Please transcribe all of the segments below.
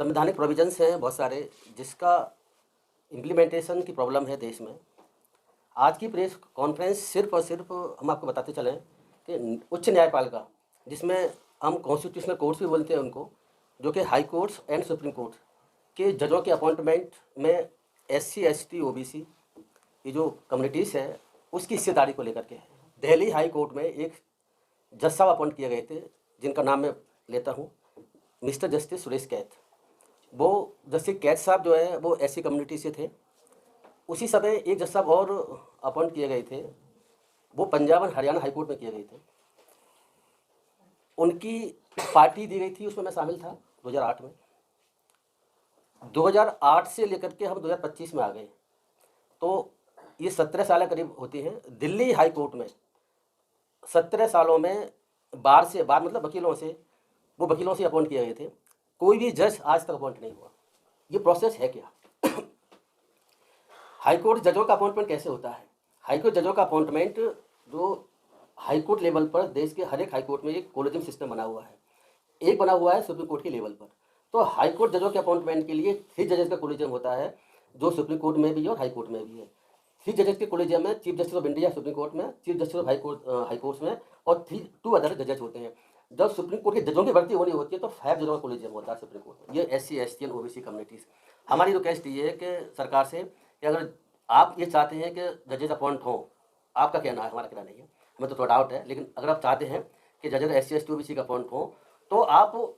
संवैधानिक प्रोविजंस हैं बहुत सारे, जिसका इम्प्लीमेंटेशन की प्रॉब्लम है देश में। आज की प्रेस कॉन्फ्रेंस सिर्फ और सिर्फ हम आपको बताते चलें कि उच्च न्यायपालिका, जिसमें हम कॉन्स्टिट्यूशनल कोर्ट्स भी बोलते हैं उनको, जो कि high courts and supreme court के जजों के अपॉइंटमेंट में SC ST OBC ये जो कम्युनिटीज़ है उसकी हिस्सेदारी को लेकर के है। दिल्ली हाई कोर्ट में एक जज साहब अपॉइंट किए गए थे, जिनका नाम मैं लेता हूँ, मिस्टर जस्टिस सुरेश कैथ। वो जस्टिस कैथ साहब जो है वो SC कम्युनिटी से थे। उसी समय एक जज साहब और अपॉइंट किए गए थे, वो पंजाब और हरियाणा हाई कोर्ट में किए गए थे। उनकी पार्टी दी गई थी, उसमें मैं शामिल था 2008 में। 2008 से लेकर के हम 2025 में आ गए, तो ये 17 साल करीब होती हैं। दिल्ली हाई कोर्ट में 17 सालों में बार मतलब वकीलों से अपॉइंट किए गए थे। कोई भी जज आज तक अपॉइंट नहीं हुआ। ये प्रोसेस है क्या? हाई कोर्ट जजों का अपॉइंटमेंट कैसे होता है? हाई कोर्ट जजों का अपॉइंटमेंट जो हाई कोर्ट लेवल पर, देश के हर एक हाई कोर्ट में एक कोलेजियम सिस्टम बना हुआ है, एक बना हुआ है सुप्रीम कोर्ट के लेवल पर। तो हाई कोर्ट जजों के अपॉइंटमेंट के लिए 3 जजेस का कोलेजियम होता है, जो सुप्रीम कोर्ट में भी है और हाई कोर्ट में भी है। 3 जजेस के कोलेजियम में chief justice of India supreme court में, chief justice of high courts में, और 2 अदर जजेस होते हैं। जब सुप्रीम कोर्ट के जजों की भर्ती होनी होती है तो 5 जजों का कोलेजियम होता है सुप्रीम कोर्ट में। ये SC ST और OBC कम्युनिटीज़। हमारी रिक्वेस्ट ये है कि सरकार से कि अगर आप ये चाहते हैं कि जजेस अपॉइंट हों, आपका कहना है, हमारा कहना नहीं है, हमें तो थोड़ा डाउट है, लेकिन अगर आप चाहते हैं कि जजेस SC ST OBC का अपॉइंट हों, तो आप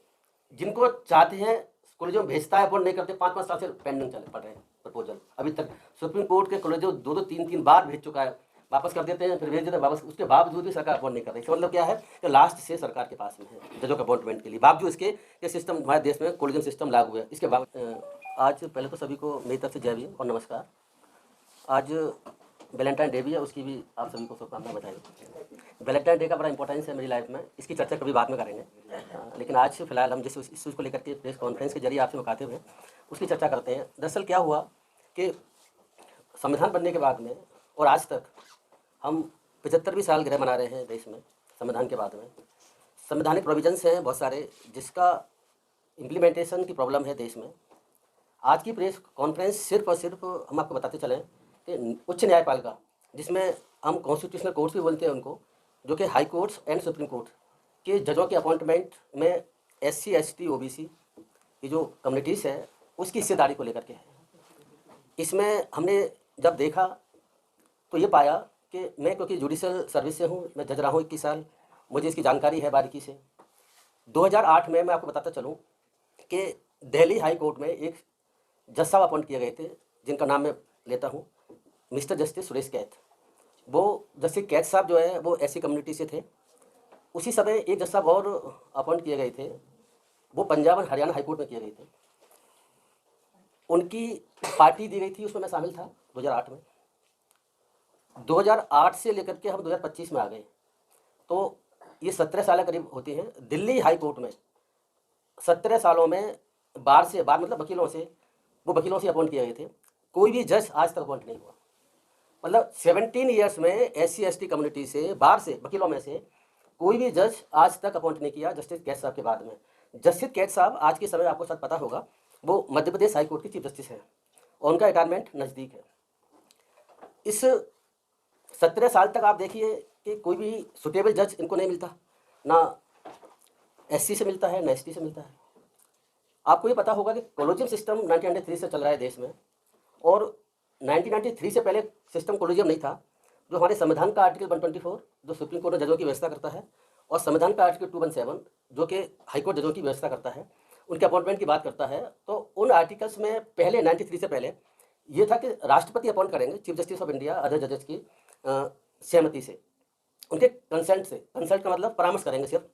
जिनको चाहते हैं कोलेजियम भेजता है, अपॉइंट नहीं करते। 5-5 साल से पेंडिंग चले पड़ रहे हैं प्रपोजल। अभी तक सुप्रीम कोर्ट के कोलेजियम 2-2 3-3 बार भेज चुका है, वापस कर देते हैं, फिर भेज देते हैं वापस। उसके बावजूद भी सरकार अपॉइंट नहीं कर रही। इसका मतलब क्या है कि लास्ट से सरकार के पास में है जजों के अपॉइंटमेंट के लिए, बावजूद इसके ये सिस्टम हमारे देश में कोलेजियम सिस्टम लागू है। इसके बावजूद आज पहले तो सभी को मेरी तरफ से जय भीम और नमस्कार। आज वैलेंटाइन डे भी है, उसकी भी आप सभी को शुभकामनाएं बताइए। वैलेंटाइन डे का बड़ा इंपॉर्टेंस है मेरी लाइफ में, इसकी चर्चा कभी बाद में करेंगे, लेकिन आज फिलहाल हम जिस इस चीज़ को लेकर के प्रेस कॉन्फ्रेंस के जरिए आपसे मुखातिब हैं, उसकी चर्चा करते हैं। दरअसल क्या हुआ कि संविधान बनने के बाद में और आज तक हम 75वीं सालगिरह मना रहे हैं देश में संविधान के बाद में। संवैधानिक प्रोविजंस हैं बहुत सारे, जिसका इम्प्लीमेंटेशन की प्रॉब्लम है देश में। आज की प्रेस कॉन्फ्रेंस सिर्फ और सिर्फ हम आपको बताते चलें कि उच्च न्यायपालिका, जिसमें हम कॉन्स्टिट्यूशनल कोर्ट्स भी बोलते हैं उनको, जो कि high courts and supreme court के जजों के अपॉइंटमेंट में SC ST OBC ये जो कम्युनिटीज़ है उसकी हिस्सेदारी को लेकर के है। इसमें हमने जब देखा तो ये पाया कि मैं, क्योंकि जुडिशल सर्विस से हूँ, मैं जज रहा हूँ 21 साल, मुझे इसकी जानकारी है बारीकी से। 2008 में मैं आपको बताता चलूँ कि दिल्ली हाई कोर्ट में एक जज साहब अपॉइंट किए गए थे, जिनका नाम मैं लेता हूँ, मिस्टर जस्टिस सुरेश कैथ। वो जस्टिस कैथ साहब जो है वो SC कम्युनिटी से थे। उसी समय एक जज साहब और अपॉइंट किए गए थे, वो पंजाब और हरियाणा हाई कोर्ट में किए गए थे। उनकी पार्टी दी गई थी, उसमें मैं शामिल था 2008 में। 2008 से लेकर के हम 2025 में आ गए, तो ये 17 साल करीब होती हैं। दिल्ली हाई कोर्ट में 17 सालों में बार मतलब वकीलों से अपॉइंट किए गए थे। कोई भी जज आज तक अपॉइंट नहीं हुआ। मतलब 17 ईयर्स में SC ST कम्युनिटी से, बार से, वकीलों में से कोई भी जज आज तक अपॉइंट नहीं किया जस्टिस कैथ साहब के बाद में। जस्टिस कैथ साहब आज के समय आपको शायद पता होगा, वो मध्य प्रदेश हाई कोर्ट के चीफ जस्टिस हैं और उनका रिटायरमेंट नज़दीक है। इस 17 साल तक आप देखिए कि कोई भी सुटेबल जज इनको नहीं मिलता, ना SC से मिलता है ना ST से मिलता है। आपको ये पता होगा कि कोलेजियम सिस्टम 1993 से चल रहा है देश में, और 1993 से पहले सिस्टम कोलेजियम नहीं था। जो हमारे संविधान का आर्टिकल 124 जो सुप्रीम कोर्ट में जजों की व्यवस्था करता है, और संविधान का आर्टिकल 217 जो कि हाई कोर्ट जजों की व्यवस्था करता है, उनके अपॉइंटमेंट की बात करता है। तो उन आर्टिकल्स में पहले 93 से पहले ये था कि राष्ट्रपति अपॉइंट करेंगे chief justice of India other जजेस की सहमति से, उनके कंसेंट से। कंसल्ट का मतलब परामर्श करेंगे सिर्फ।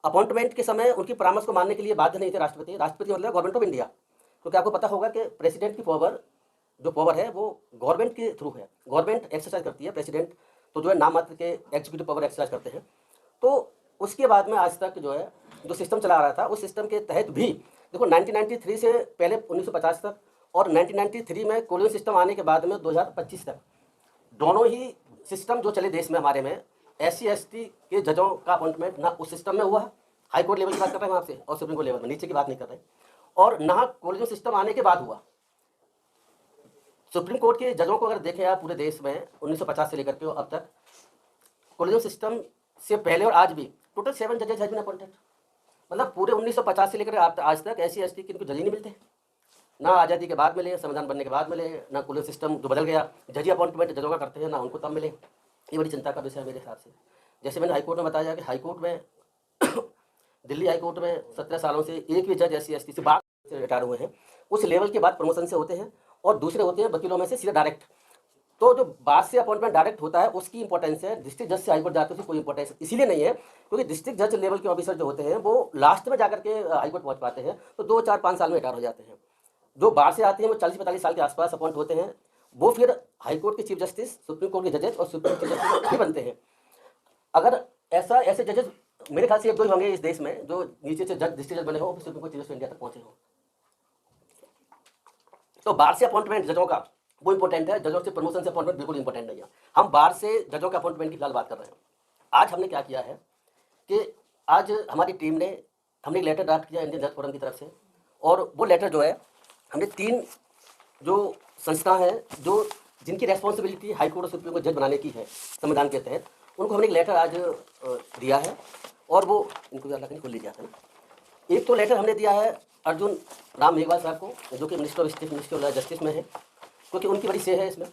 अपॉइंटमेंट के समय उनकी परामर्श को मानने के लिए बाध्य नहीं थे राष्ट्रपति। राष्ट्रपति मतलब गवर्नमेंट ऑफ इंडिया, क्योंकि आपको पता होगा कि प्रेसिडेंट की पावर है वो गवर्नमेंट के थ्रू है, गवर्नमेंट एक्सरसाइज करती है, प्रेसिडेंट तो जो है नाम मात्र के एग्जीक्यूटिव पावर एक्सरसाइज करते हैं। तो उसके बाद में आज तक जो है जो सिस्टम चला रहा था, उस सिस्टम के तहत भी देखो 1993 से पहले 1950 तक और 1993 में कोलियन सिस्टम आने के बाद में 2025 तक दोनों ही सिस्टम जो चले देश में हमारे में, SC ST के जजों का अपॉइंटमेंट ना उस सिस्टम में हुआ, हाई कोर्ट लेवल की बात कर रहे हैं आपसे, और सुप्रीम कोर्ट लेवल में, नीचे की बात नहीं कर रहे। और ना कोलिजन सिस्टम आने के बाद हुआ। सुप्रीम कोर्ट के जजों को अगर देखें आप पूरे देश में 1950 से लेकर के अब तक, कोलिजन सिस्टम से पहले और आज भी टोटल 7 जजेज हैज बीन अपॉइंटेड। मतलब पूरे 1950 से लेकर आज तक ऐसी एसटी के इनको जज ही नहीं मिलते, ना आज़ादी के बाद मिले, संविधान बनने के बाद मिले, ना कोलिजन सिस्टम जो बदल गया जज अपॉइंटमेंट जजों का करते हैं, ना उनको तब मिले। ये बड़ी चिंता का विषय है मेरे हिसाब से। जैसे मैंने हाईकोर्ट में बताया कि हाईकोर्ट में दिल्ली हाईकोर्ट में 17 सालों से एक भी जज SC ST से बाद से रिटायर हुए हैं, उस लेवल के बाद प्रमोशन से होते हैं, और दूसरे होते हैं वकीलों में से सीधा डायरेक्ट। तो जो बाद से अपॉइंटमेंट डायरेक्ट होता है उसकी इंपॉर्टेंस है, डिस्ट्रिक्ट जज से हाईकोर्ट जाते हैं उसकी कोई इंपॉर्टेंस इसीलिए नहीं है क्योंकि डिस्ट्रिक्ट जज लेवल के ऑफिसर जो होते हैं वो लास्ट में जाकर के हाईकोर्ट पहुंच पाते हैं, तो 2 4 5 साल में रिटायर हो जाते हैं। जो बाहर से आते हैं वो 40-45 साल के आसपास अपॉइंट होते हैं, वो फिर हाईकोर्ट के चीफ जस्टिस, सुप्रीम कोर्ट के जजेस और सुप्रीम चीफ जस्टिस भी बनते हैं। अगर ऐसे जजेस मेरे ख्याल से 1-2 ही होंगे इस देश में जो नीचे से जज डिस्ट्रिक्ट जज बने हो, supreme court chief justice India तक पहुंचे हो। तो बाहर से अपॉइंटमेंट जजों का वो इंपॉर्टेंट है, जजों से प्रमोशन से अपॉइंटमेंट बिल्कुल इंपॉर्टेंट नहीं है। हम बाहर से जजों के अपॉइंटमेंट की फिलहाल बात कर रहे हैं। आज हमने क्या किया है कि आज हमारी टीम ने हमने एक लेटर ड्राफ्ट किया इंडियन जज फोरम की तरफ से, और वो लेटर जो है हमने 3 जो संस्था है जो जिनकी रेस्पॉन्सिबिलिटी हाई कोर्ट और सुप्रीम कोर्ट जज बनाने की है संविधान के तहत, उनको हमने एक लेटर आज दिया है। और वो इनको खोल लीजिए ना। एक तो लेटर हमने दिया है अर्जुन राम मेघवाल साहब को, जो कि minister of state minister of justice में है, क्योंकि उनकी बड़ी से है इसमें,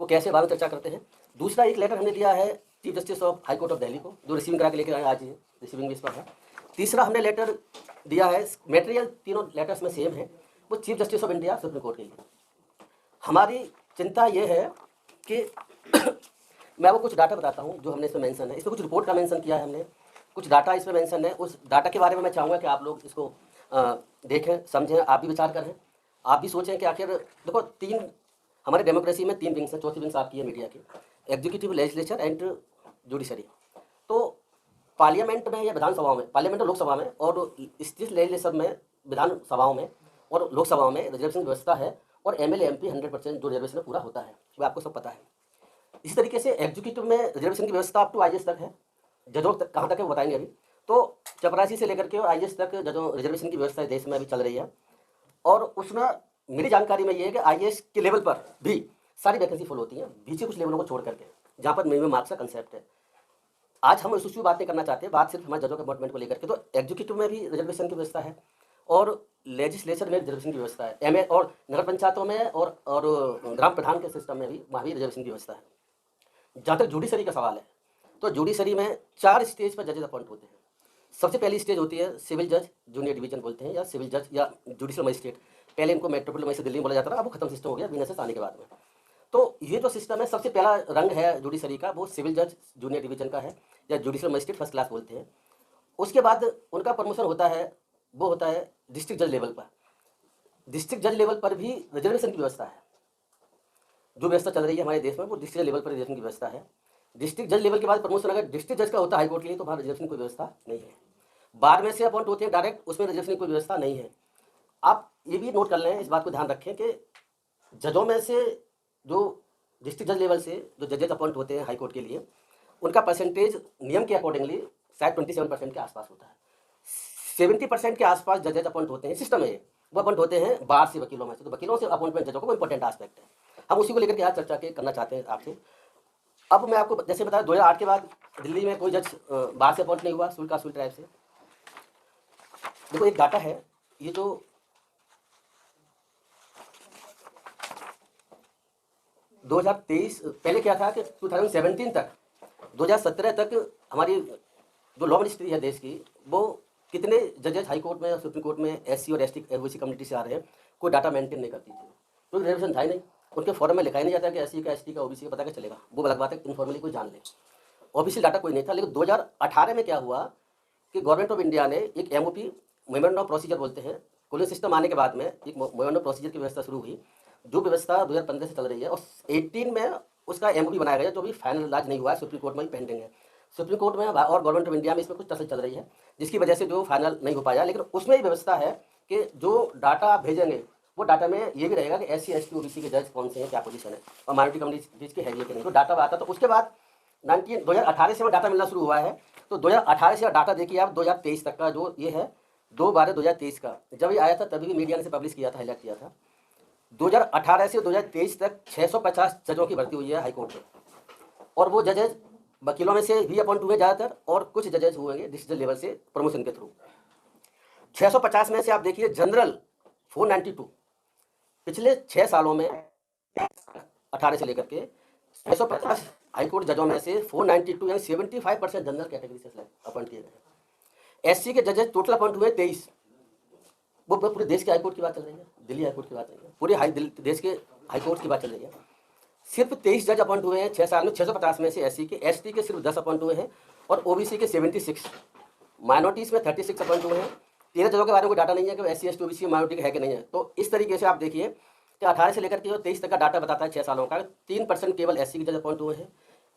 वो कैसे बारे में चर्चा करते हैं। दूसरा एक लेटर हमने दिया है chief justice of high court of Delhi को, जो रिसीविंग करा के लेकर आए आज ही, रिसीविंग भी इस पर है। तीसरा हमने लेटर दिया है, मेटेरियल तीनों लेटर्स में सेम है, वो chief justice of India supreme court के लिए। हमारी चिंता ये है कि मैं आपको कुछ डाटा बताता हूँ जो हमने इसमें मेंशन है। इसमें कुछ रिपोर्ट का मेंशन किया है हमने, कुछ डाटा इसमें मेंशन है। उस डाटा के बारे में मैं चाहूँगा कि आप लोग इसको देखें, समझें, आप भी विचार करें, आप भी सोचें कि आखिर देखो 3 हमारे डेमोक्रेसी में 3 विंग्स हैं, चौथी विंग्स आपकी है मीडिया की, एग्जीक्यूटिव, लेजिस्लेचर एंड जुडिशरी। तो पार्लियामेंट में या विधानसभाओं में, पार्लियामेंट और लोकसभा में और स्टेट लेजिस्लेचर में, विधानसभाओं में और लोकसभाओं में रिजर्वेशन व्यवस्था है, और MLA MP 100% जो रिजर्वेशन पूरा होता है, वो आपको सब पता है। इसी तरीके से एग्जीक्यूटिव में रिजर्वेशन की व्यवस्था अप टू IAS तक है, जजों तक कहाँ तक है वो बताएंगे अभी। तो 84 से लेकर के IAS तक जजों रिजर्वेशन की व्यवस्था देश में अभी चल रही है, और उसमें मेरी जानकारी में ये है कि IAS के लेवल पर भी सारी वैकेंसी फुल होती हैं, बीच कुछ लेवलों को छोड़ करके, जहाँ पर मिनिमम मार्क्स का कंसेप्ट है। आज हम इस बातें करना चाहते हैं, बात सिर्फ हमारे जजों के अपॉइंटमेंट को लेकर के। तो एग्जीक्यूटिव में भी रिजर्वेशन की व्यवस्था है, और लेजिस्लेचर में रिजर्वेशन की व्यवस्था है, MA और नगर पंचायतों में और ग्राम प्रधान के सिस्टम में भी, वहाँ भी रिजर्वेशन की व्यवस्था है। जहाँ तक जुडिशरी का सवाल है, तो जुडिशरी में 4 स्टेज पर जजेस अपॉइंट होते हैं। सबसे पहली स्टेज होती है सिविल जज, जूनियर डिवीजन बोलते हैं, या सिविल जज या जुडिशल मजिस्ट्रेट। पहले इनको मेट्रोपोलिटन मजिस्ट्रेट दिल्ली में बोला जाता था, अब वो खत्म सिस्टम हो गया BNSS आने के बाद में। तो ये जो सिस्टम है, सबसे पहला रंग है जुडिशरी का, वो सिविल जज जूनियर डिवीजन का है, या जुडिशल मजिस्ट्रेट फर्स्ट क्लास बोलते हैं। उसके बाद उनका प्रमोशन होता है, वो होता है डिस्ट्रिक्ट जज लेवल पर। डिस्ट्रिक्ट जज लेवल पर भी रिजर्वेशन की व्यवस्था है। जो व्यवस्था चल रही है हमारे देश में, वो डिस्ट्रिक्ट लेवल पर रिजर्वेशन की व्यवस्था है। डिस्ट्रिक्ट जज लेवल के बाद प्रमोशन अगर डिस्ट्रिक्ट जज का होता है हाईकोर्ट के लिए, तो वहाँ रिजर्वेशन की कोई व्यवस्था नहीं है। बार में से अपॉइंट होते हैं डायरेक्ट, उसमें रिजर्वेशन की कोई व्यवस्था नहीं है। आप ये भी नोट कर लें, इस बात को ध्यान रखें कि जजों में से जो डिस्ट्रिक्ट जज लेवल से जो जजेस अपॉइंट होते हैं हाईकोर्ट के लिए, उनका परसेंटेज नियम के अकॉर्डिंगली शायद 27% के आसपास होता है। 70% के आसपास जजेस अपॉइंट होते हैं, सिस्टम है वो अपॉइंट होते हैं बाहर से, वकीलों में से। तो वकीलों से अपॉइंटमेंट जजों को इंपॉर्टेंट एस्पेक्ट है, हम उसी को लेकर के आज चर्चा करना चाहते हैं आपसे। अब मैं आपको जैसे बताया, 2008 के बाद दिल्ली में कोई जज बाहर से अपॉइंट नहीं हुआ, सुल ट्राइब से। देखो एक डाटा है, ये जो 2023 पहले क्या था कि 2017 तक, 2017 तक हमारी जो लॉ मिनिस्ट्री है देश की, वो कितने जजेस हाई कोर्ट में और सुप्रीम कोर्ट में SC और ST OBC कम्युनिटी से आ रहे हैं, कोई डाटा मेंटेन नहीं करती थी, कोई रिजर्वेशन था ही नहीं। उनके फॉर्म में लिखा ही नहीं जाता कि SC का ST का OBC का पता क्या चलेगा, वो अलग बात है, इनफॉर्मली कोई जान ले। ऑफिशियल डाटा कोई नहीं था। लेकिन 2018 में क्या हुआ कि गवर्नमेंट ऑफ इंडिया ने एक MOP, मेमोरेंडम ऑफ प्रोसीजर बोलते हैं, कोलिंग सिस्टम आने के बाद में एक मेमोरेंडम ऑफ प्रोसीजर की व्यवस्था शुरू हुई, जो व्यवस्था 2015 से चल रही है, और 18 में उसका MOP बनाया गया, जो भी फाइनल लाज नहीं हुआ है, सुप्रीम कोर्ट में भी पेंडिंग है। सुप्रीम कोर्ट में और गवर्नमेंट ऑफ इंडिया में इसमें कुछ टसल चल रही है, जिसकी वजह से जो फाइनल नहीं हो पाया। लेकिन उसमें ही व्यवस्था है कि जो डाटा आप भेजेंगे, वो डाटा में ये भी रहेगा कि SC ST OBC के जज कौन से हैं, क्या पोजीशन है, और माइनॉरिटी कम्युनिटीज के है कि नहीं, तो डाटा आता। तो उसके बाद 2018 से डाटा मिलना शुरू हुआ है। तो 2018 से डाटा देखिए आप 2023 तक का जो ये है, 2/12/2023 का जब ये आया था तभी भी मीडिया ने इसे पब्लिश किया था, हाईलाइट किया था। 2018 से 2023 तक 650 जजों की भर्ती हुई है हाई कोर्ट में, और वो जजेज वकीलों में से भी अपॉइंट हुए ज़्यादातर, और कुछ जजेज हुए डिस्ट्रिक्ट लेवल से प्रमोशन के थ्रू। 650 में से आप देखिए जनरल 492, पिछले 6 सालों में 18 से लेकर के 650 हाईकोर्ट जजों में से 492 यानी 75% जनरल कैटेगरी से अपॉइंट किए गए। एससी के जजेस टोटल अपॉइंट हुए 23। वो पूरे देश के हाईकोर्ट की बात चल रही है, दिल्ली हाईकोर्ट की बात नहीं है, पूरे देश के हाईकोर्ट की बात चल रही है। सिर्फ 23 जज अपॉइंट हुए हैं 6 साल में। 650 में से एससी के, एसटी के सिर्फ 10 अपॉइंट हुए हैं, और ओबीसी के 76, माइनॉरिटीज़ में 36 अपॉइंट हुए हैं। 13 जजों के बारे में कोई डाटा नहीं है कि वो एससी एसटी ओबीसी माइनॉरिटी के है कि नहीं है। तो इस तरीके से आप देखिए कि 18 से लेकर के 23 तक का डाटा बताता है 6 सालों का। 3% केवल एससी के जज अपॉइंट हुए हैं,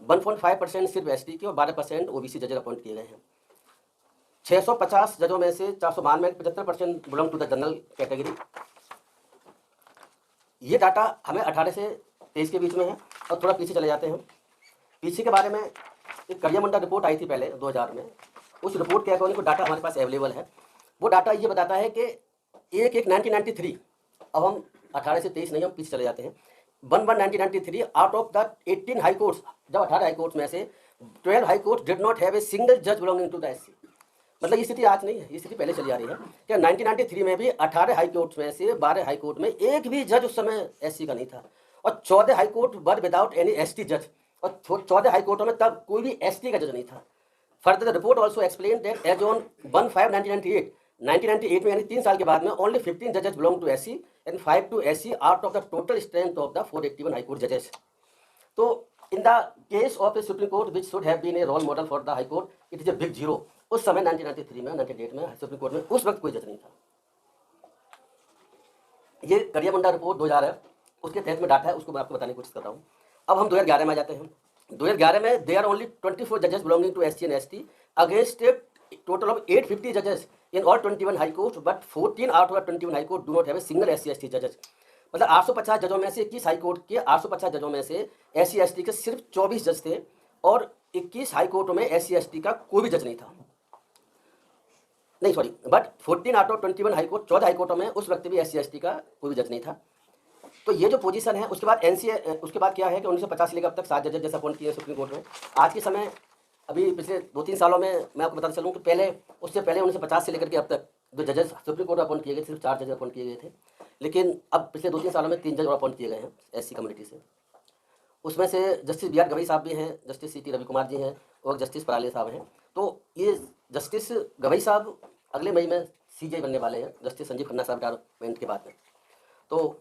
1.5% सिर्फ एसटी के, और 12% ओबीसी जज अपॉइंट किए गए हैं। 650 जजों में से 492 75% belong to the general category. ये डाटा हमें 18 से 23 के बीच में है। और थोड़ा पीछे चले जाते हैं। पीछे के बारे में एक करिया मुंडा रिपोर्ट आई थी पहले 2000 में। उस रिपोर्ट के अकॉर्डिंग को डाटा हमारे पास अवेलेबल है। वो डाटा ये बताता है कि 1993, अब हम 18 से 23 नहीं, हम पीछे चले जाते हैं। 1993 out of the 18 high courts, जब 18 हाई कोर्ट्स में से 12 high court did not have a single जज बिलोंगिंग टू द एससी। मतलब ये स्थिति आज नहीं है, ये स्थिति पहले चली आ रही है कि 1993 में भी 18 हाई कोर्ट में से 12 हाई कोर्ट में एक भी जज उस समय एससी का नहीं था, और 14 हाई कोर्ट वर विदाउट एनी एसटी जज, और 14 हाई कोर्टों में तब कोई भी एसटी का जज नहीं था। Further the report also explain that as on 1/5/1998 में, यानी 3 साल के बाद में, ओनली 15 जजेस belong to SC and 5 to SC out of the total strength of the 481 high court जजेस। तो in the case of a supreme court which should have been a role model for the high court, it is a big zero. उस समय 1993 में, 98 में supreme court में उस वक्त कोई जज नहीं था। ये करिया मुंडा रिपोर्ट 2000 है, उसके तहत में डाटा है, उसको मैं आपको बताने की कोशिश कर रहा हूँ। अब हम 2011 में आ जाते हैं। 2011 में देयर ओनली 24 जजेस belonging to SC and ST against total of 850 जजेस in all 21 high court, but 14 out of 21 high court do not have a single SC ST जजेस। मतलब 850 जजों में से 21 हाई कोर्ट के 850 जजों में से एससी एसटी के सिर्फ 24 जज थे, और 21 हाई कोर्टों में एससी एसटी का कोई भी जज नहीं था। नहीं sorry, but 14 out of 21 high court, 14 high कोर्टों में उस वक्त भी एससी एसटी का कोई भी जज नहीं था। तो ये जो पोजीशन है, उसके बाद उसके बाद क्या है कि 1950 से लेकर अब तक 7 जजेस जैसे अपॉइंट किए सुप्रीम कोर्ट में। आज के समय अभी पिछले 2-3 सालों में मैं आपको बताता चलूँ कि पहले, उससे पहले 1950 से लेकर के अब तक जो जजेस सुप्रीम कोर्ट में अपॉइंट किए गए, सिर्फ 4 जजेस अपॉइंट किए गए थे। लेकिन अब पिछले 2-3 सालों में 3 जज और अपॉइंट किए गए हैं एससी कम्युनिटी से। उसमें से जस्टिस बी आर गवई साहब भी हैं, justice C T Ravi Kumar ji हैं, और जस्टिस पराले साहब हैं। तो ये जस्टिस गवई साहब अगले मई में सीजे बनने वाले हैं, जस्टिस संजीव खन्ना साहब रिटायरमेंट के बाद में। तो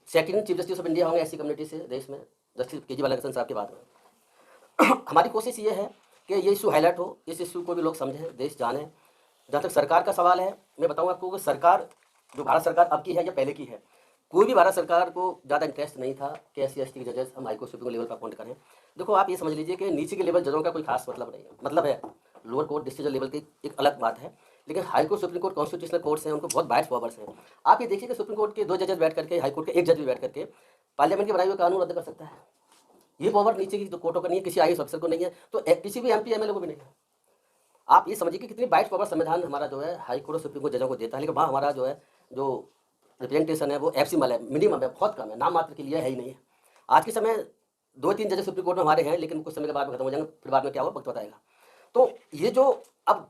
second chief justice of India होंगे ऐसी कम्युनिटी से देश में, जस्टिस के जी बालाकृष्ण साहब के बाद में। हमारी कोशिश ये है कि ये इशू हाईलाइट हो, इस इशू को भी लोग समझें, देश जाने। जहाँ तक सरकार का सवाल है, मैं बताऊँ आपको कि सरकार, जो भारत सरकार अब की है या पहले की है, कोई भी भारत सरकार को ज़्यादा इंटरेस्ट नहीं था कि एससी एसटी के जजेस हम हाईकोर्ट सुप्रीम लेवल पर अपॉइंट करें। देखो आप ये समझ लीजिए कि नीचे के लेवल जजों का कोई खास मतलब नहीं है, मतलब है लोअर कोर्ट डिस्ट्रिक्ट लेवल की एक अलग बात है, लेकिन high court supreme court constitutional courts हैं, उनको बहुत बायस पावर्स हैं। आप ये देखिए कि सुप्रीम कोर्ट के 2 जजेस बैठ करके, हाई कोर्ट के 1 जज भी बैठ करके पार्लियामेंट के बनाए हुए कानून रद्द कर सकता है। ये पावर नीचे की तो कोर्टों का नहीं है, किसी IAS अफसर को नहीं है, तो किसी भी MP MLA को भी नहीं है। आप ये समझिए कि कितनी बायस पावर संविधान हमारा जो है हाई कोर्ट और सुप्रीम कोर्ट जजों को देता है, लेकिन वहाँ हमारा जो है जो रिप्रेजेंटेशन है वो एफसीमल है, मिनिमम है, बहुत कम है, नाम मात्र के लिए है ही नहीं है। आज के समय 2-3 जजेस सुप्रीम कोर्ट में हमारे हैं, लेकिन कुछ समय के बाद में खत्म हो जाएंगे, फिर बाद में क्या हो वक्त बताएगा। तो ये जो अब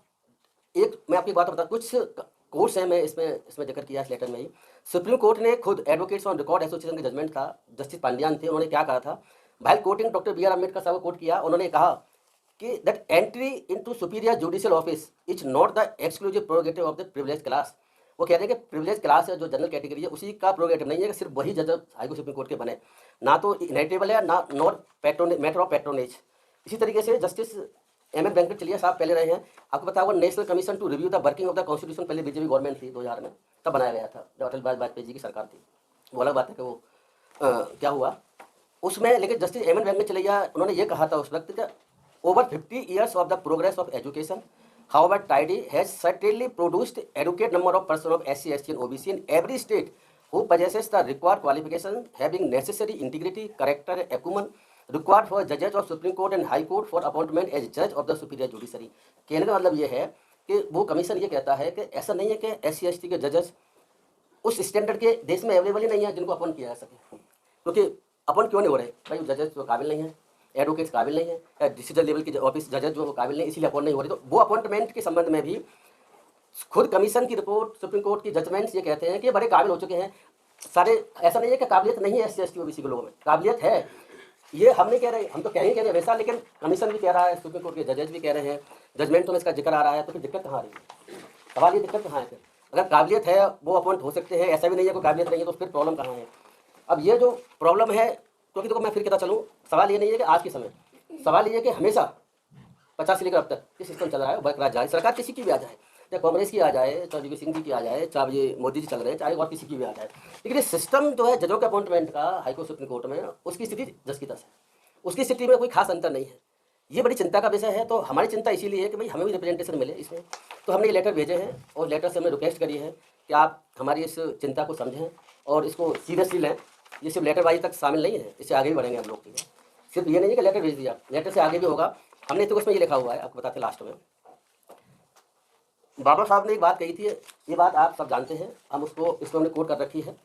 एक मैं आपकी बात बता, कुछ कोर्ट्स हैं, मैं इसमें जिक्र किया इस लेटर में ही। सुप्रीम कोर्ट ने खुद एडवोकेट्स ऑन रिकॉर्ड एसोसिएशन का जजमेंट था, जस्टिस पांड्यान थे, उन्होंने क्या कहा था, भाई कोर्टिंग डॉक्टर BR अम्बेडकर साहब को कोर्ट किया, उन्होंने कहा कि that entry into superior judicial office is not the exclusive purgative of the privilege class. वो कह रहे हैं कि प्रिविलेज क्लास है जो जनरल कैटेगरी है, उसी का प्रोगेटिव नहीं है कि सिर्फ वही जज हाई सुप्रीम कोर्ट के बने, ना तो इनहेरिटेबल है, ना नॉट मैटर ऑफ पैट्रोनेज। इसी तरीके से जस्टिस M.N. वेंकट चलिया साहब पहले रहे हैं। आपको पता होगा national commission to review the working of the constitution, पहले बीजेपी गवर्नमेंट थी 2000 में, तब बनाया गया था जब अटल बिहारी वाजपेयी जी की सरकार थी। वो अलग बात है कि वो क्या हुआ उसमें, लेकिन जस्टिस M.N. वेंकट चलिया उन्होंने ये कहा था उस वक्त कि over 50 years of the progress of education, however tidy, has certainly produced adequate number of persons of SC, ST and OBC in every state who possesses the required qualification, having necessary integrity, character, acumen required for judges of Supreme Court and High Court for appointment as judge of the superior judiciary। कहने का मतलब ये है कि वो commission ये कहता है कि ऐसा नहीं है कि SC ST के जजेस उस स्टैंडर्ड के देश में अवेलेबल ही नहीं है जिनको अपॉइंट किया जा सके, क्योंकि अपॉइंट क्यों नहीं हो रहे भाई, जजेस जो काबिल नहीं है, एडवोकेट्स काबिल नहीं है, या डिसीजन लेवल की ऑफिस जजेस जो काबिल नहीं, इसीलिए अपॉइंट नहीं हो रही। तो वो अपॉइंटमेंट के संबंध में भी खुद कमीशन की रिपोर्ट, सुप्रीम कोर्ट की जजमेंट्स ये कहते हैं कि बड़े काबिल हो चुके हैं सारे। ऐसा नहीं है कि काबिलियत नहीं है SC ST OBC के लोगों में, काबिलियत है। ये हम नहीं कह रहे, हम तो कह रहे वैसा, लेकिन कमीशन भी कह रहा है, सुप्रीम कोर्ट के जजेस भी कह रहे हैं, जजमेंटों में इसका जिक्र आ रहा है। तो फिर दिक्कत कहाँ आ रही है? सवाल ये दिक्कत कहाँ है? फिर अगर काबिलियत है वो अपॉइंट हो सकते हैं, ऐसा भी नहीं है कोई काबिलियत नहीं है, तो फिर प्रॉब्लम कहाँ है? अब ये जो प्रॉब्लम है, क्योंकि देखो मैं फिर कहता चलूँ, सवाल ये नहीं है कि आज के समय, सवाल ये है कि हमेशा 50 से लेकर अब तक ये सिस्टम चल रहा है, बरकरार जाए, सरकार किसी की भी आ जाए, चाहे कांग्रेस की आ जाए, चाहे वीपी सिंह जी की आ जाए, चाहे ये मोदी जी चल रहे हैं, चाहे और किसी की भी आ जाए, लेकिन ये सिस्टम जो है जजों के अपॉइंटमेंट का हाईकोर्ट सुप्रीम कोर्ट में, उसकी स्थिति जस की तस है, उसकी स्थिति में कोई खास अंतर नहीं है। ये बड़ी चिंता का विषय है। तो हमारी चिंता इसीलिए है कि भाई हमें भी रिप्रेजेंटेशन मिले इसमें। तो हमने ये लेटर भेजे हैं और लेटर से हमने रिक्वेस्ट करी है कि आप हमारी इस चिंता को समझें और इसको सीरियसली लें। ये सिर्फ लेटरबाजी तक शामिल नहीं है, इससे आगे भी बढ़ेंगे हम लोग। सिर्फ ये नहीं है कि लेटर भेज दिया, लेटर से आगे भी होगा। हमने तो उसमें ये लिखा हुआ है, आपको बताते लास्ट में, बाबा साहब ने एक बात कही थी, ये बात आप सब जानते हैं, हम उसको इसको हमने कोट कर रखी है,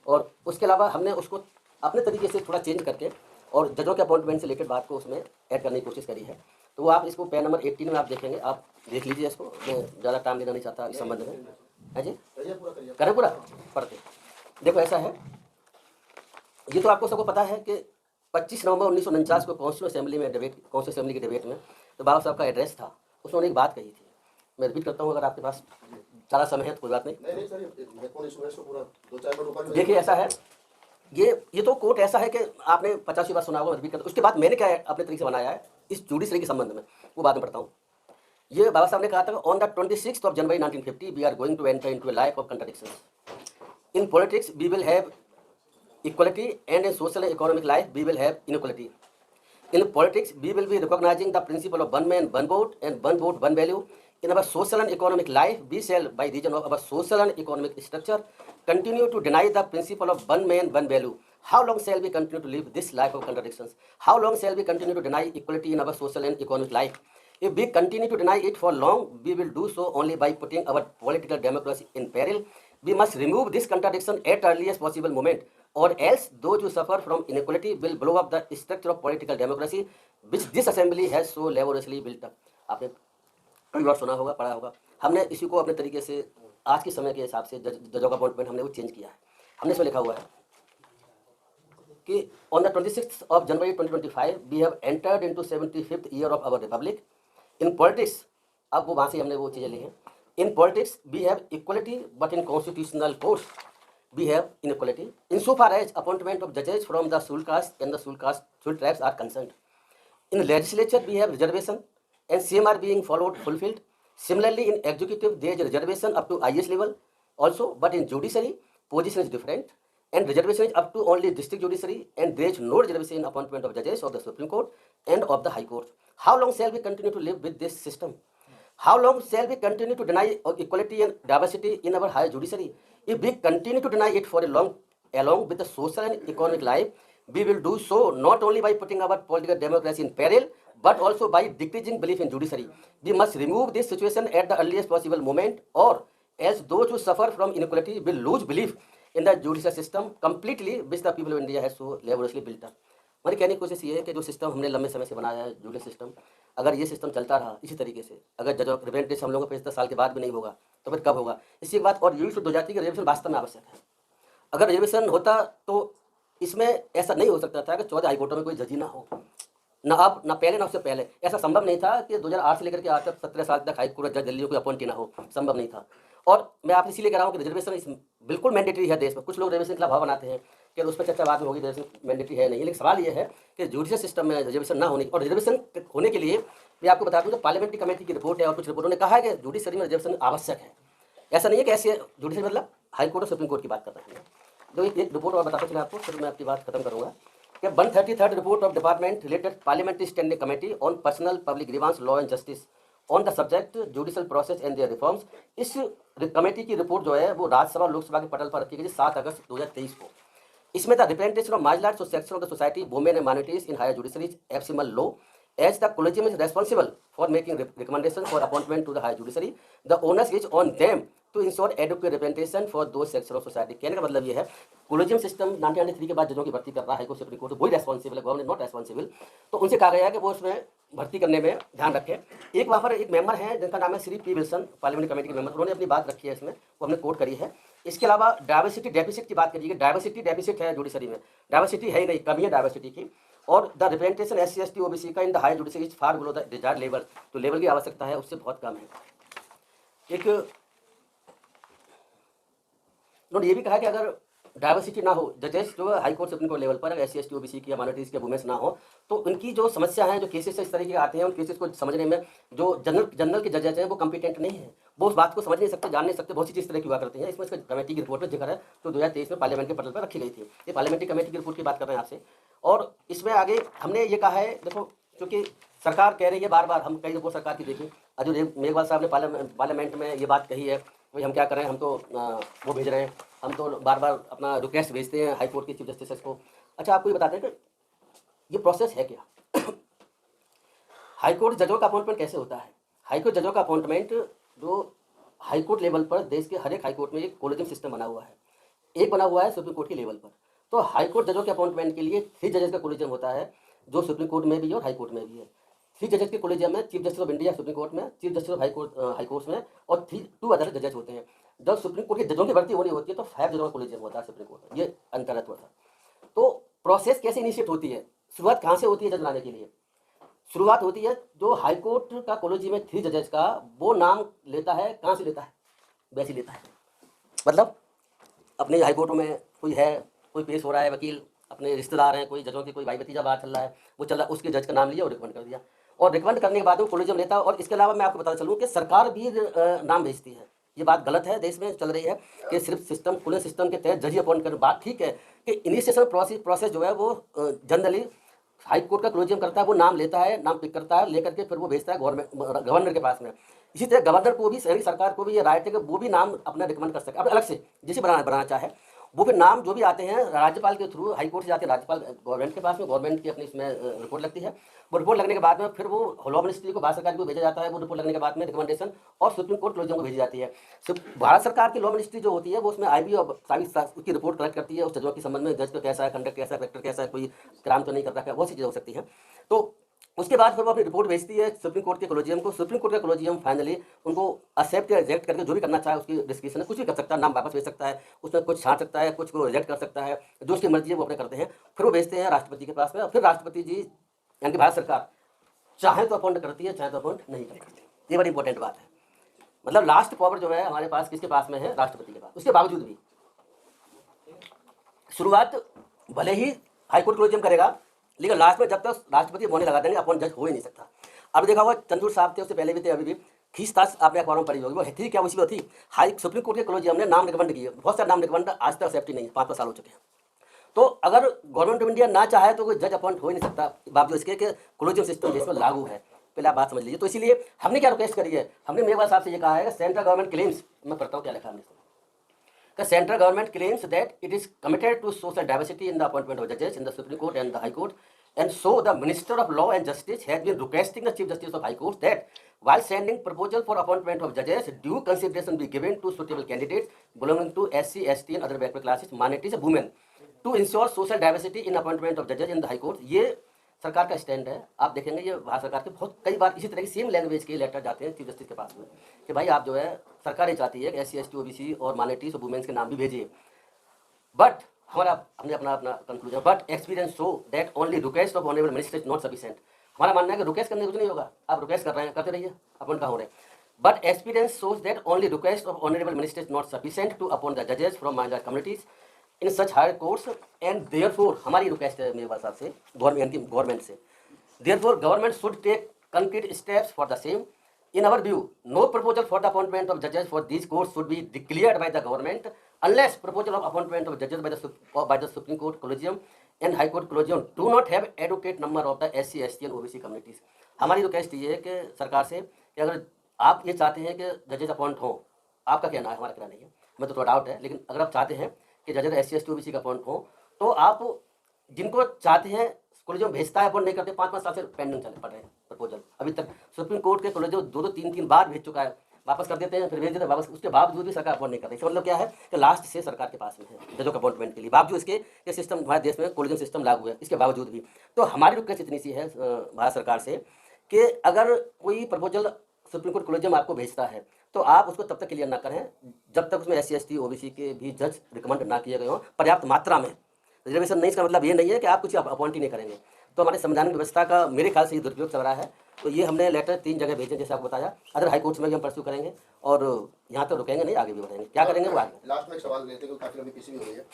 और उसके अलावा हमने उसको अपने तरीके से थोड़ा चेंज करके और जजों के अपॉइंटमेंट से रिलेटेड बात को उसमें ऐड करने की कोशिश करी है। तो वो आप इसको पेज नंबर 18 में आप देखेंगे, आप देख लीजिए इसको, मैं ज़्यादा टाइम लेना नहीं चाहता इस संबंध में। है जी, करें पूरा पढ़ते। देखो ऐसा है, ये तो आपको सबको पता है कि 25 नवंबर 1949 को कॉन्स्टिट्यूशन असेंबली में डिबेट, कॉन्स्टिट्यूशन असेंबली की डिबेट में तो बाबा साहब का एड्रेस था, उसमें उन्होंने एक बात कही थी, मैं रिपीट करता हूँ, अगर आपके पास ज़्यादा समय है तो कोई बात नहीं। देखिए ऐसा है, ये तो कोर्ट ऐसा है कि आपने 50 बार सुना होगा, रिपीट करता। उसके बाद मैंने क्या अपने तरीके से बनाया है इस जुडिशरी के संबंध में, वो बाद में पढ़ता हूँ। ये बाबा साहब ने कहा था, on the 26th of January 1950 we are going to enter into a life of contradictions. In politics we will have equality, and in social and economic life we will have inequality. In politics we will be recognizing the principle of one man one vote and one vote one value. In our social and economic life we shall, by reason of our social and economic structure, continue to deny the principle of one man one value. How long shall we continue to live this life of contradictions? How long shall we continue to deny equality in our social and economic life? If we continue to deny it for long, we will do so only by putting our political democracy in peril. We must remove this contradiction at earliest possible moment, or else those who suffer from inequality will blow up the structure of political democracy which this assembly has so laboriously built up. आपने कई बार सुना होगा, पढ़ा होगा। हमने इसी को अपने तरीके से आज के समय के हिसाब से जजों का अपॉइंटमेंट हमने वो चेंज किया है। हमने इसमें लिखा हुआ है कि on the 26th of January 2025 we have entered into 75th year of our republic. In politics, अब वो वहाँ से हमने वो चीज़ें ली हैं। In politics we have equality, but in constitutional courts we have inequality insofar as appointment of judges from the scheduled caste and the scheduled tribes are concerned. In legislature we have reservation and same are being fulfilled. Similarly in executive there is a reservation up to highest level also, but in judiciary position is different, and reservation is up to only district judiciary, and there is no reservation in appointment of judges of the Supreme Court and of the High Court. How long shall we continue to live with this system? How long shall we continue to deny equality and diversity in our higher judiciary? If we continue to deny it for a long, along with the social and economic life, we will do so not only by putting our political democracy in peril, but also by decreasing belief in judiciary. We must remove this situation at the earliest possible moment, or else those who suffer from inequality will lose belief in the judicial system completely, which the people of India has so laboriously built up. हमारी कहने की कोशिश ये है कि जो system हमने लंबे समय से बनाया है, जुडिशल सिस्टम, अगर ये सिस्टम चलता रहा इसी तरीके से, अगर जजों रिप्रेजेंटेशन हम लोगों को 50 साल के बाद भी नहीं होगा तो फिर कब होगा? इसी एक बात और ये भी शुद्ध हो जाती है कि रिजर्वेशन वास्तव में आवश्यक है। अगर रिजर्वेशन होता तो इसमें ऐसा नहीं हो सकता था कि 14 हाईकोर्टों में कोई जज ही ना हो, ना अब ना पहले ना उससे पहले। ऐसा संभव नहीं था कि 2008 से लेकर के आज तक 17 साल तक हाईकोर्ट जज दिल्ली को अपॉइंट ना हो, संभव नहीं था। और मैं आपसे इसीलिए कह रहा हूँ कि रिजर्वेशन बिल्कुल मैंडेटरी है देश में। कुछ लोग रिजर्वेशन के भाव बनाते हैं कि उस पर चर्चा बाद में होगी, रिजर्वेशन मैंडेटरी है नहीं, लेकिन सवाल ये है कि जुडिशियल सिस्टम में रिजर्वेशन ना होने, और रिजर्वेशन होने के लिए मैं आपको बता दूँ कि पार्लियामेंट्री कमेटी की रिपोर्ट है और कुछ रिपोर्टों ने कहा है कि जुडिशरी में रिजर्वेशन आवश्यक है। ऐसा नहीं है कि ऐसे जुडिशरी मतलब हाईकोर्ट और सुप्रीम कोर्ट की बात कर रहे हैं। तो एक रिपोर्ट और बताते चले आपको, फिर मैं आपकी बात खत्म करूँगा कि 133rd report of department related parliamentary standing committee on personnel public grievance law and justice on the subject judicial process and their reforms. इस कमेटी की रिपोर्ट जो है वो राज्यसभा लोकसभा के पटल पर रखी गई 7 अगस्त 2023 को। इसमें the representation of marginalised section of the society, women and minorities in higher judiciaries, abysmal low as the collegium is responsible for making recommendations for appointment to the high judiciary, the onus is on them to ensure adequate representation for those sections of society। कहने का मतलब ये है collegium system 1993 के बाद जजों की भर्ती कर रहा है हाईकोर्ट सुप्रीम कोर्ट, वही रेस्पॉन्सिबल है, गवर्नमेंट नॉट रेस्पॉन्सिबल। तो उनसे कहा गया है कि वो उसमें भर्ती करने में ध्यान रखें। एक वहाँ पर एक मेंबर हैं जिनका नाम है Shri P Wilson, parliament committee के मेंबर, उन्होंने अपनी बात रखी है इसमें, वो हमने कोट करी है। इसके अलावा डाइवर्सिटी डेफिसिट की बात करिए, डाइवर्सिटी डेफिसिट है जुडिशरी में, डाइवर्सिटी है ही नहीं, कमी है डाइवर्सिटी की। और the representation SC ST OBC का in the high judiciary is far below the desired level, तो लेवल की आवश्यकता है उससे बहुत कम है। एक उन्होंने ये भी कहा कि अगर डाइवर्सिटी ना हो, जजेस जो high court supreme court level पर अगर SC ST OBC की या माइनॉरिटीज़ के वुमेन्स ना हो, तो उनकी जो समस्या है, जो केसेस इस तरीके के आते हैं, उन केसेस को समझने में जो जनरल के जजेस हैं वो कम्पिटेंट नहीं है, वो उस बात को समझ नहीं सकते, जान नहीं सकते, बहुत सी चीज़ तरह की हुआ करती हैं। इसमें इसका कमेटी की रिपोर्ट में जिक्र है, तो 2023 में पार्लियामेंट के पटल पर रखी गई थी। ये पार्लियामेंट्री कमेटी की रिपोर्ट की बात कर रहे हैं आपसे। और इसमें आगे हमने ये कहा है, देखो क्योंकि सरकार कह रही है बार बार, हम कई रिपोर्ट सरकार की देखी, अजय मेघवाल साहब ने पार्लियामेंट में ये बात कही है, भाई हम क्या करें, हम तो वो भेज रहे हैं, हम तो बार बार अपना रिक्वेस्ट भेजते हैं हाई कोर्ट के चीफ जस्टिस को। अच्छा, आपको ये बताते हैं कि ये प्रोसेस है क्या। हाई कोर्ट जजों का अपॉइंटमेंट कैसे होता है। हाई कोर्ट जजों का अपॉइंटमेंट जो हाई कोर्ट लेवल पर, देश के हर एक हाई कोर्ट में एक कोलेजियम सिस्टम बना हुआ है, एक बना हुआ है सुप्रीम कोर्ट के लेवल पर। तो हाई कोर्ट जजों के अपॉइंटमेंट के लिए 3 जजेस का कोलेजियम होता है, जो सुप्रीम कोर्ट में भी है और हाई कोर्ट में भी है। 3 जजेस के कोलेजियम में chief justice of India supreme court में, chief justice of high court में, और 2 अदर जजेस होते हैं। जब सुप्रीम कोर्ट के जजों की भर्ती होनी होती है तो 5 जजों का कोलेजियम होता है सुप्रीम कोर्ट में, ये अंतर है थोड़ा सा। तो प्रोसेस कैसे इनिशिएट होती है, शुरुआत कहाँ से होती है जज बनाने के लिए। शुरुआत होती है जो हाई कोर्ट का कोलेजियम है 3 जजेस का, वो नाम लेता है, कहाँ से लेता है, वैसे लेता है। मतलब अपने हाई कोर्ट में कोई है, कोई पेश हो रहा है, वकील अपने रिश्तेदार हैं, कोई जजों की कोई भाई भतीजा बात चल रहा है, वो चल रहा है, उसके जज का नाम लिया और रिकमेंड कर दिया, और रिकमेंड करने के बाद वो कोलेजियम लेता है। और इसके अलावा मैं आपको बताना चलूँ कि सरकार भी नाम भेजती है। ये बात गलत है, देश में चल रही है कि सिर्फ सिस्टम, खुले सिस्टम के तहत जज अपॉइंट कर, बात ठीक है कि इनिशिएशन प्रोसेस जो है वो जनरली हाई कोर्ट का कोलेजियम करता है, वो नाम लेता है, नाम पिक करता है, लेकर के फिर वो भेजता है गवर्नर के पास में। इसी तरह गवर्नर को भी, शहरी सरकार को भी ये राइट है कि वो भी नाम अपना रिकमेंड कर सके, अब अलग से जिसे बनाना चाहे वो फिर नाम जो भी आते हैं राज्यपाल के थ्रू, हाई कोर्ट से जाते हैं राज्यपाल गवर्नमेंट के पास में, गवर्नमेंट की अपनी इसमें रिपोर्ट लगती है। वो रिपोर्ट लगने के बाद में फिर वो लॉ मिनिस्ट्री को, भारत सरकार को भेजा जाता है, वो रिपोर्ट लगने के बाद में रिकमेंडेशन और सुप्रीम कोर्ट कोलेजियम को भेजी जाती है। भारत सरकार की लॉ मिनिस्ट्री जो होती है वो उसमें IB और उसकी रिपोर्ट कलेक्ट करती है, उस जजों के संबंध में, जज का कैसा है, कंडक्ट कैसा है, करेक्टर कैसा है, कोई क्राइम तो नहीं कर रहा है, बहुत सी चीज़ें हो सकती हैं। तो उसके बाद फिर वो अपनी रिपोर्ट भेजती है सुप्रीम कोर्ट के कोलेजियम को। सुप्रीम कोर्ट का कोलेजियम फाइनली उनको एक्सेप्ट या रिजेक्ट करके जो भी करना चाहे उसकी डिस्क्रिप्शन है, कुछ भी कर सकता है, नाम वापस भेज सकता है, उसमें कुछ छांट सकता है, कुछ को रिजेक्ट कर सकता है, जो उसकी मर्जी है वो अपने करते हैं। फिर वो भेजते हैं राष्ट्रपति के पास में, और फिर राष्ट्रपति जी यानी कि भारत सरकार चाहे तो अपॉइंट करती है, चाहे तो अपॉइंट नहीं करती। ये बड़ी इंपॉर्टेंट बात है। मतलब लास्ट पावर जो है हमारे पास किसके पास में है, राष्ट्रपति के पास। उसके बावजूद भी शुरुआत भले ही हाईकोर्ट कोलेजियम करेगा, लेकिन लास्ट में जब तक राष्ट्रपति बोलने लगा देंगे अपॉइंट जज हो ही नहीं सकता। अब देखा होगा चंद्रचूड़ साहब थे, उससे पहले भी थे, अभी भी खींचताश आपने अखबारों में पढ़ी होगी, वो थी क्या, उसी में थी। हाई सुप्रीम कोर्ट के कोलेजियम ने नाम रिकमेंड किए, बहुत सारे नाम रिकमेंड आज तक सेफ्टी नहीं, 5 साल हो चुके हैं। तो अगर गवर्नमेंट ऑफ इंडिया ना चाहे तो कोई जज अपॉइंट हो ही नहीं सकता, बावजूद इसके कि कोलेजियम सिस्टम देश में लागू है। पहले आप बात समझ लीजिए। तो इसीलिए हमने क्या रिक्वेस्ट करी है, हमने मेघवाल साहब से ये कहा है कि सेंट्रल गवर्नमेंट क्लेम्स, मैं पढ़ता हूँ क्या लिखा हमने, The central government claims that it is committed to social diversity in the appointment of judges in the Supreme Court and the High Court, and so the Minister of Law and Justice has been requesting the Chief Justice of High Court that while sending proposal for appointment of judges, due consideration be given to suitable candidates belonging to SC, ST and other backward classes, minorities and women, to ensure social diversity in appointment of judges in the High Court। ये सरकार का stand है। आप देखेंगे ये भारत सरकार के बहुत कई बार इसी तरह की सेम लैंग्वेज के लेटर जाते हैं चीफ जस्टिस के पास में कि भाई आप जो है, सरकार ये चाहती है कि SC, ST, OBC और माइनॉरिटीज और वुमेन्स के नाम भी भेजिए, बट हमने अपना conclusion, but experience show that only request of honourable minister is not sufficient. हमारा मानना है कि रिक्वेस्ट करने कुछ नहीं होगा, आप रिक्वेस्ट कर रहे हैं, करते रहिए, अपन कहाँ हो रहे हैं, but experience shows that only request of honourable minister is not sufficient to appoint the जजेस from minority communities in such higher courts, and therefore हमारी रिक्वेस्ट है मेरे पास आपसे, गवर्नमेंट से, therefore government should take concrete steps for the same। In our view, no proposal for the appointment of judges for these courts should be declared by the government unless proposal of appointment of judges by the Supreme Court Collegium and High Court Collegium do not have adequate number of the SC, ST and OBC communities। हमारी request ये है कि सरकार से कि अगर आप ये चाहते हैं कि जजेस अपॉइंट हों, आपका कहना है, हमारा कहना नहीं है, हमें तो थोड़ा डाउट है, लेकिन अगर आप चाहते हैं कि जजेस SC, ST, OBC का अपॉइंट हों, तो आप जिनको चाहते हैं कोलेजियम भेजता है, अपॉइंट नहीं करते, 5-5 साल से पेंडिंग चले पड़ रहे हैं प्रपोजल अभी तक। सुप्रीम कोर्ट के कोलेजियम 2-2 3-3 बार भेज चुका है, वापस कर देते हैं, फिर भेज देते हैं वापस, उसके बावजूद भी सरकार अपॉइंट नहीं कर रही। इसका मतलब क्या है कि लास्ट से सरकार के पास में है जजों के अपॉइंटमेंट के लिए, बावजूद इसके ये सिस्टम हमारे देश में कोलेजियम सिस्टम लागू है, इसके बावजूद भी। तो हमारी रिक्वेस्ट इतनी सी है भारत सरकार से कि अगर कोई प्रपोजल सुप्रीम कोर्ट कोलेजियम आपको भेजता है तो आप उसको तब तक क्लियर ना करें जब तक उसमें SC ST OBC के भी जज रिकमेंड ना किए गए हों पर्याप्त मात्रा में। रिजर्वेशन नहीं, इसका मतलब ये नहीं है कि आप कुछ अपॉइंट ही नहीं करेंगे। तो हमारे संवैधानिक व्यवस्था का मेरे ख्याल से ये दुरुपयोग चल रहा है। तो ये हमने लेटर 3 जगह भेजे, जैसे आपको बताया, अदर हाई कोर्ट्स में भी हम परस्यू करेंगे और यहाँ तो रुकेंगे नहीं, आगे भी बढ़ेंगे। क्या करेंगे वो आगे। लास्ट में एक सवाल लेते हैं, काफी लंबी किसी भी हो रही है।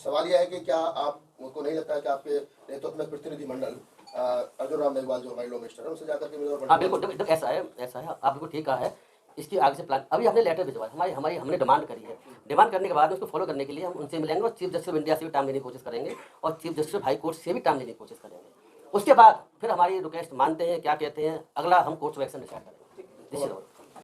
सवाल यह है कि क्या आपको नहीं लगता है कि आपके नेतृत्व में प्रतिनिधिमंडल अर्जुन राम मेघवाल जो हमारे लॉ मिनिस्टर है उनसे जाकर के हाँ बिल्कुल, ऐसा है आप बिल्कुल ठीक कहा है। इसकी आगे से प्लान, अभी हमने लेटर भिजवाया, हमने डिमांड करी है। डिमांड करने के बाद उसको फॉलो करने के लिए हम उनसे मिलेंगे और चीफ जस्टिस ऑफ इंडिया से भी टाइम लेने की कोशिश करेंगे और chief justice of high court से भी टाइम लेने की कोशिश करेंगे। उसके बाद फिर हमारी रिक्वेस्ट मानते हैं, क्या कहते हैं, अगला हम कोर्ट ऑफ एक्शन डिसाइड करेंगे।